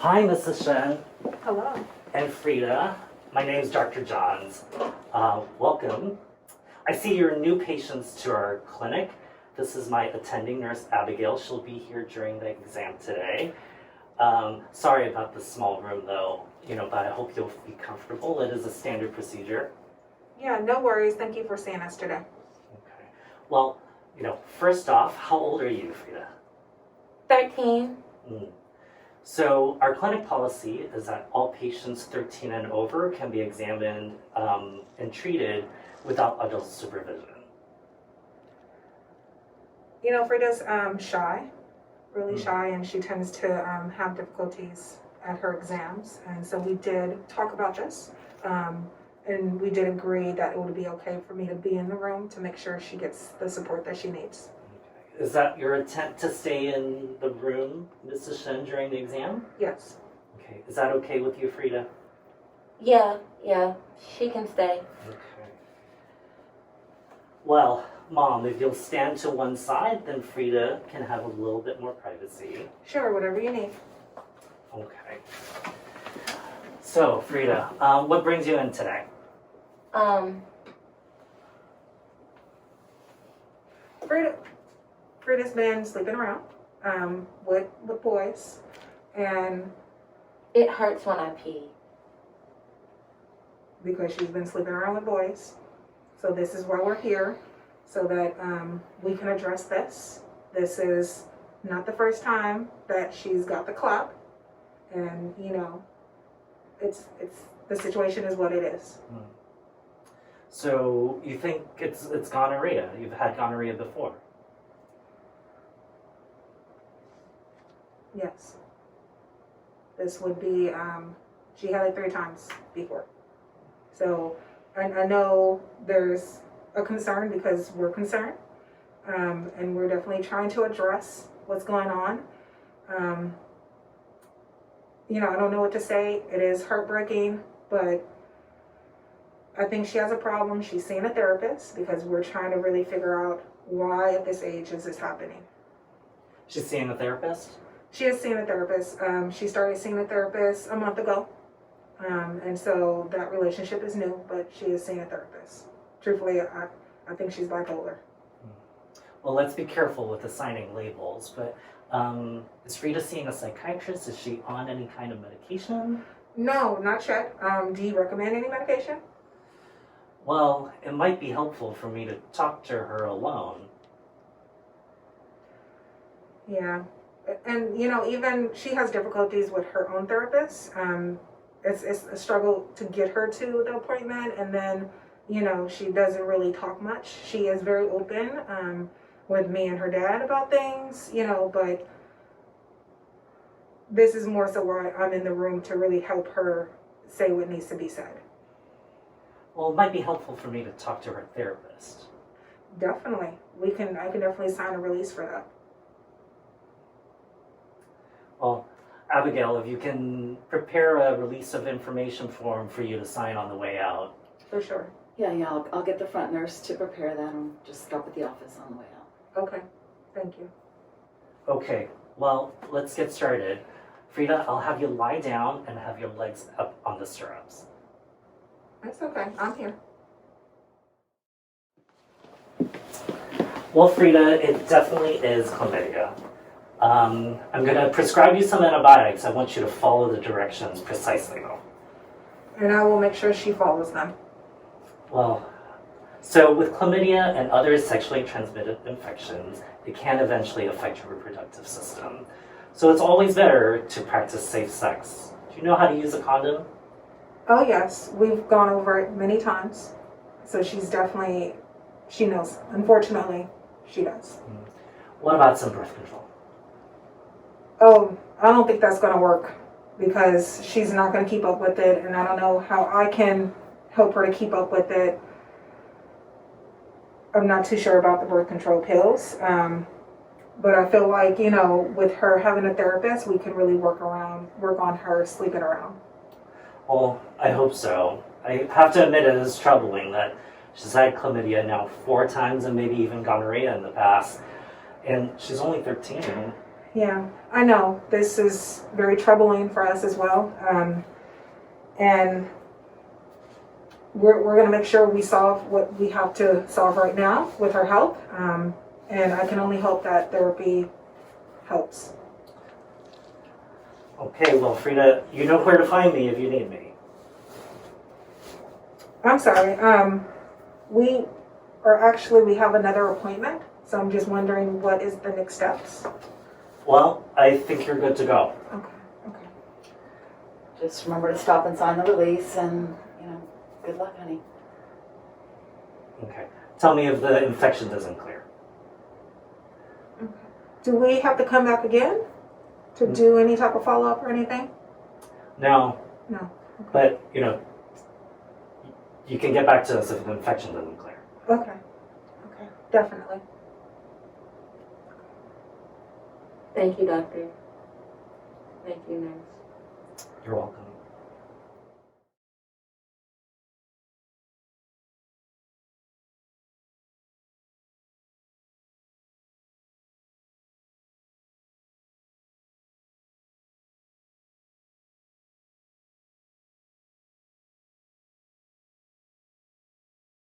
Hi, Mrs. Shen Hello. and Frida. My name is Dr. Johns. Welcome. I see you're new patients to our clinic. This is my attending nurse, Abigail. She'll be here during the exam today. Sorry about the small room, though, but I hope you'll be comfortable. It is a standard procedure. Yeah, no worries. Thank you for seeing us today. Okay. Well, first off, how old are you, Frida? 13. So our clinic policy is that all patients 13 and over can be examined and treated without adult supervision. Frida's shy, really shy, and she tends to have difficulties at her exams. And so we did talk about this, and we did agree that it would be okay for me to be in the room to make sure she gets the support that she needs. Is that your intent to stay in the room, Mrs. Shen, during the exam? Yes. Okay. Is that okay with you, Frida? Yeah, she can stay. Okay. Well, Mom, if you'll stand to one side, then Frida can have a little bit more privacy. Sure, whatever you need. Okay. So, Frida, what brings you in today? Frida's been sleeping around with boys, and It hurts when I pee. because she's been sleeping around with boys. So this is why we're here, so that we can address this. This is not the first time that she's got the clap, and it's the situation is what it is. So, you think it's gonorrhea? You've had gonorrhea before? Yes. This would be she had it 3 times before. So I know there's a concern because we're concerned, and we're definitely trying to address what's going on. I don't know what to say. It is heartbreaking, but I think she has a problem. She's seeing a therapist because we're trying to really figure out why at this age is this happening. She's seeing a therapist? She has seen a therapist. She started seeing a therapist a month ago. And so that relationship is new, but she is seeing a therapist. Truthfully, I think she's bipolar. Well, let's be careful with assigning labels, but is Frida seeing a psychiatrist? Is she on any kind of medication? No, not yet. Do you recommend any medication? Well, it might be helpful for me to talk to her alone. Yeah. And, even she has difficulties with her own therapist. It's a struggle to get her to the appointment, and then, she doesn't really talk much. She is very open with me and her dad about things, but this is more so why I'm in the room to really help her say what needs to be said. Well, it might be helpful for me to talk to her therapist. Definitely. I can definitely sign a release for that. Well, Abigail, if you can prepare a release of information form for you to sign on the way out. For sure. Yeah, I'll get the front nurse to prepare that and just stop at the office on the way out. Okay. Thank you. Okay, well, let's get started. Frida, I'll have you lie down and have your legs up on the stirrups. That's okay. I'm here. Well, Frida, it definitely is chlamydia. I'm going to prescribe you some antibiotics. I want you to follow the directions precisely, though. And I will make sure she follows them. Well, so with chlamydia and other sexually transmitted infections, it can eventually affect your reproductive system. So it's always better to practice safe sex. Do you know how to use a condom? Oh, yes. We've gone over it many times. So she knows. Unfortunately, she does. What about some birth control? Oh, I don't think that's going to work because she's not going to keep up with it, and I don't know how I can help her to keep up with it. I'm not too sure about the birth control pills, but I feel like, with her having a therapist, we can really work on her sleeping around. Well, I hope so. I have to admit it is troubling that she's had chlamydia now 4 times and maybe even gonorrhea in the past. And she's only 13. Yeah, I know. This is very troubling for us as well. And we're going to make sure we solve what we have to solve right now with her help. And I can only hope that therapy helps. Okay, well, Frida, you know where to find me if you need me. I'm sorry. We have another appointment. So I'm just wondering what is the next steps. Well, I think you're good to go. Okay. Just remember to stop and sign the release, and good luck, honey. Okay. Tell me if the infection doesn't clear. Do we have to come back again to do any type of follow-up or anything? No. No. But, you can get back to us if the infection doesn't clear. Okay. Definitely. Thank you, doctor. Thank you, nurse. You're welcome.